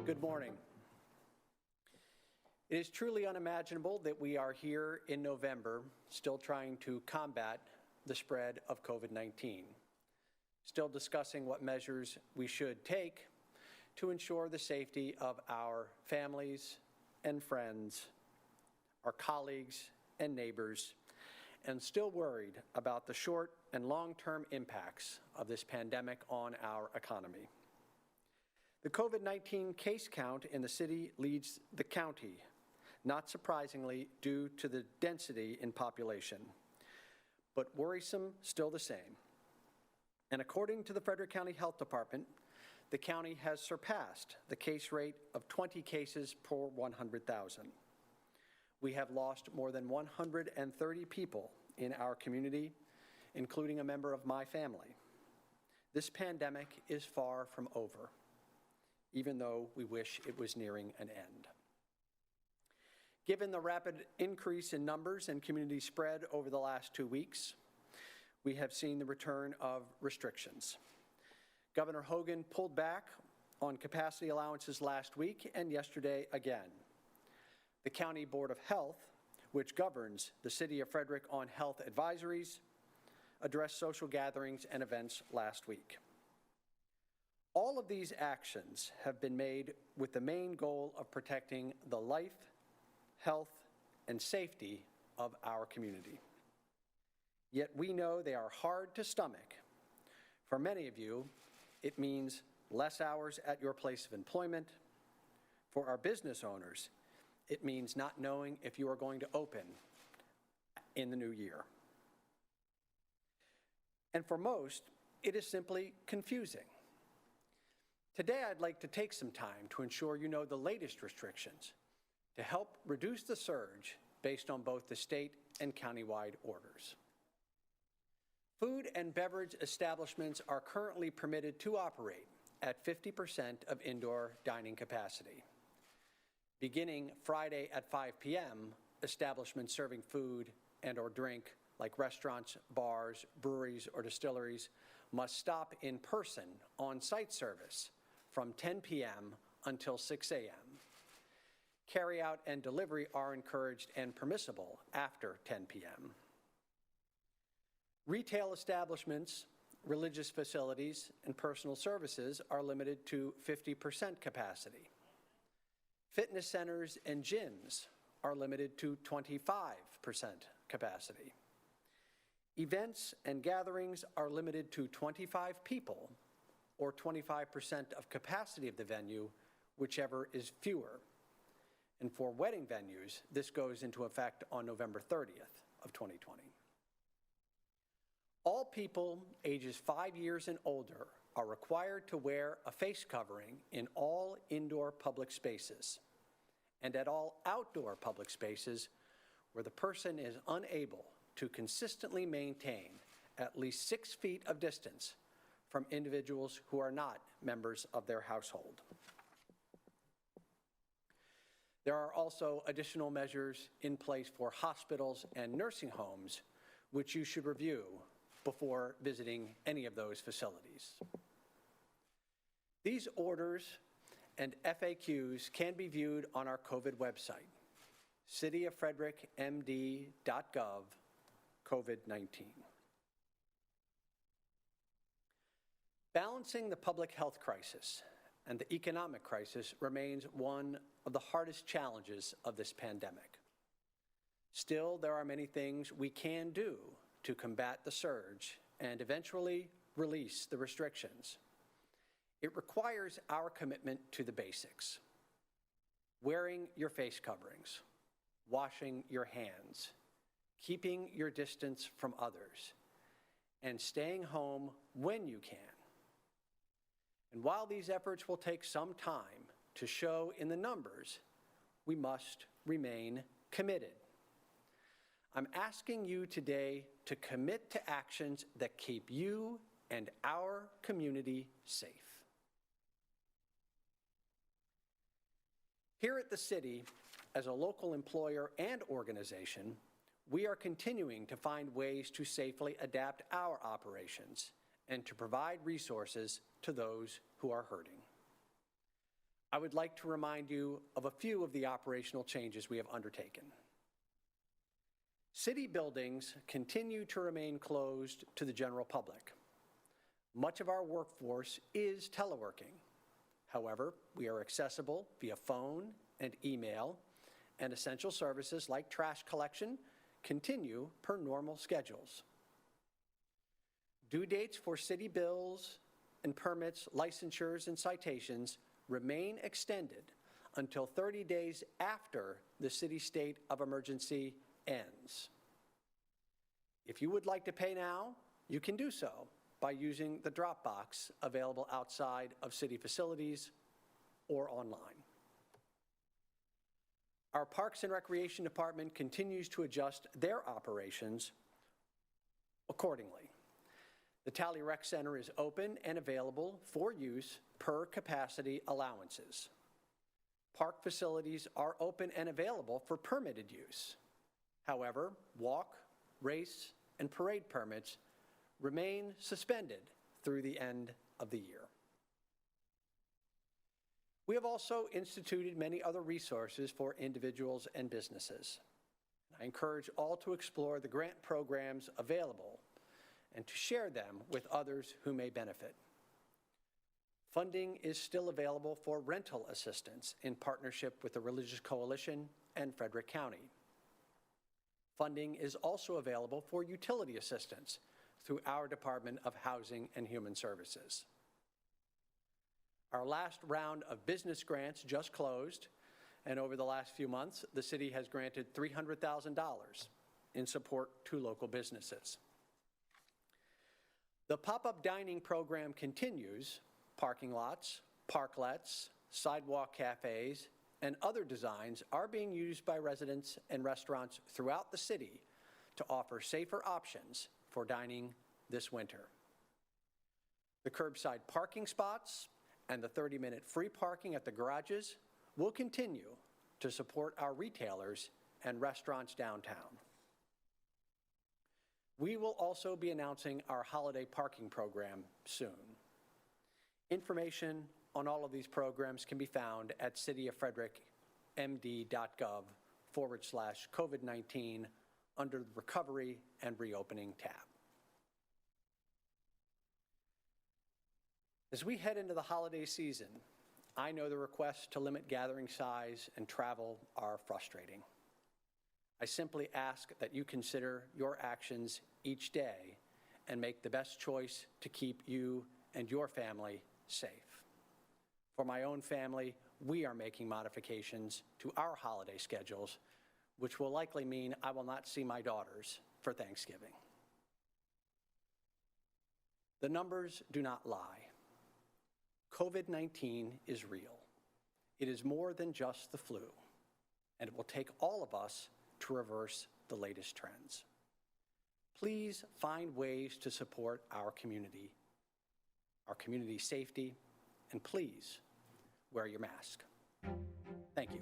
Good morning. It is truly unimaginable that we are here in November still trying to combat the spread of COVID-19, still discussing what measures we should take to ensure the safety of our families and friends, our colleagues and neighbors, and still worried about the short and long-term impacts of this pandemic on our economy. The COVID-19 case count in the city leads the county, not surprisingly due to the density in population, but worrisome still the same. And according to the Frederick County Health Department, the county has surpassed the case rate of 20 cases per 100,000. We have lost more than 130 people in our community, including a member of my family. This pandemic is far from over, even though we wish it was nearing an end. Given the rapid increase in numbers and community spread over the last 2 weeks, we have seen the return of restrictions. Governor Hogan pulled back on capacity allowances last week and yesterday again. The County Board of Health, which governs the City of Frederick on health advisories, addressed social gatherings and events last week. All of these actions have been made with the main goal of protecting the life, health, and safety of our community. Yet we know they are hard to stomach. For many of you, it means less hours at your place of employment. For our business owners, it means not knowing if you are going to open in the new year. And for most, it is simply confusing. Today, I'd like to take some time to ensure you know the latest restrictions to help reduce the surge based on both the state and countywide orders. Food and beverage establishments are currently permitted to operate at 50% of indoor dining capacity. Beginning Friday at 5 p.m., establishments serving food and/or drink, like restaurants, bars, breweries, or distilleries, must stop in person on-site service from 10 p.m. until 6 a.m. Carry-out and delivery are encouraged and permissible after 10 p.m. Retail establishments, religious facilities, and personal services are limited to 50% capacity. Fitness centers and gyms are limited to 25% capacity. Events and gatherings are limited to 25 people, or 25% of capacity of the venue, whichever is fewer. And for wedding venues, this goes into effect on November 30th of 2020. All people ages 5 years and older are required to wear a face covering in all indoor public spaces and at all outdoor public spaces where the person is unable to consistently maintain at least 6 feet of distance from individuals who are not members of their household. There are also additional measures in place for hospitals and nursing homes, which you should review before visiting any of those facilities. These orders and FAQs can be viewed on our COVID website, cityoffrederickmd.gov, COVID-19. Balancing the public health crisis and the economic crisis remains one of the hardest challenges of this pandemic. Still, there are many things we can do to combat the surge and eventually release the restrictions. It requires our commitment to the basics: wearing your face coverings, washing your hands, keeping your distance from others, and staying home when you can. And while these efforts will take some time to show in the numbers, we must remain committed. I'm asking you today to commit to actions that keep you and our community safe. Here at the city, as a local employer and organization, we are continuing to find ways to safely adapt our operations and to provide resources to those who are hurting. I would like to remind you of a few of the operational changes we have undertaken. City buildings continue to remain closed to the general public. Much of our workforce is teleworking. However, we are accessible via phone and email, and essential services like trash collection continue per normal schedules. Due dates for city bills and permits, licensures, and citations remain extended until 30 days after the city state of emergency ends. If you would like to pay now, you can do so by using the drop box available outside of city facilities or online. Our Parks and Recreation Department continues to adjust their operations accordingly. The Tally Rec Center is open and available for use per capacity allowances. Park facilities are open and available for permitted use. However, walk, race, and parade permits remain suspended through the end of the year. We have also instituted many other resources for individuals and businesses. I encourage all to explore the grant programs available and to share them with others who may benefit. Funding is still available for rental assistance in partnership with the Religious Coalition and Frederick County. Funding is also available for utility assistance through our Department of Housing and Human Services. Our last round of business grants just closed, and over the last few months, the city has granted $300,000 in support to local businesses. The pop-up dining program continues. Parking lots, parklets, sidewalk cafes, and other designs are being used by residents and restaurants throughout the city to offer safer options for dining this winter. The curbside parking spots and the 30-minute free parking at the garages will continue to support our retailers and restaurants downtown. We will also be announcing our holiday parking program soon. Information on all of these programs can be found at cityoffrederickmd.gov/COVID-19 under the Recovery and Reopening tab. As we head into the holiday season, I know the requests to limit gathering size and travel are frustrating. I simply ask that you consider your actions each day and make the best choice to keep you and your family safe. For my own family, we are making modifications to our holiday schedules, which will likely mean I will not see my daughters for Thanksgiving. The numbers do not lie. COVID-19 is real. It is more than just the flu, and it will take all of us to reverse the latest trends. Please find ways to support our community safety, and please wear your mask. Thank you.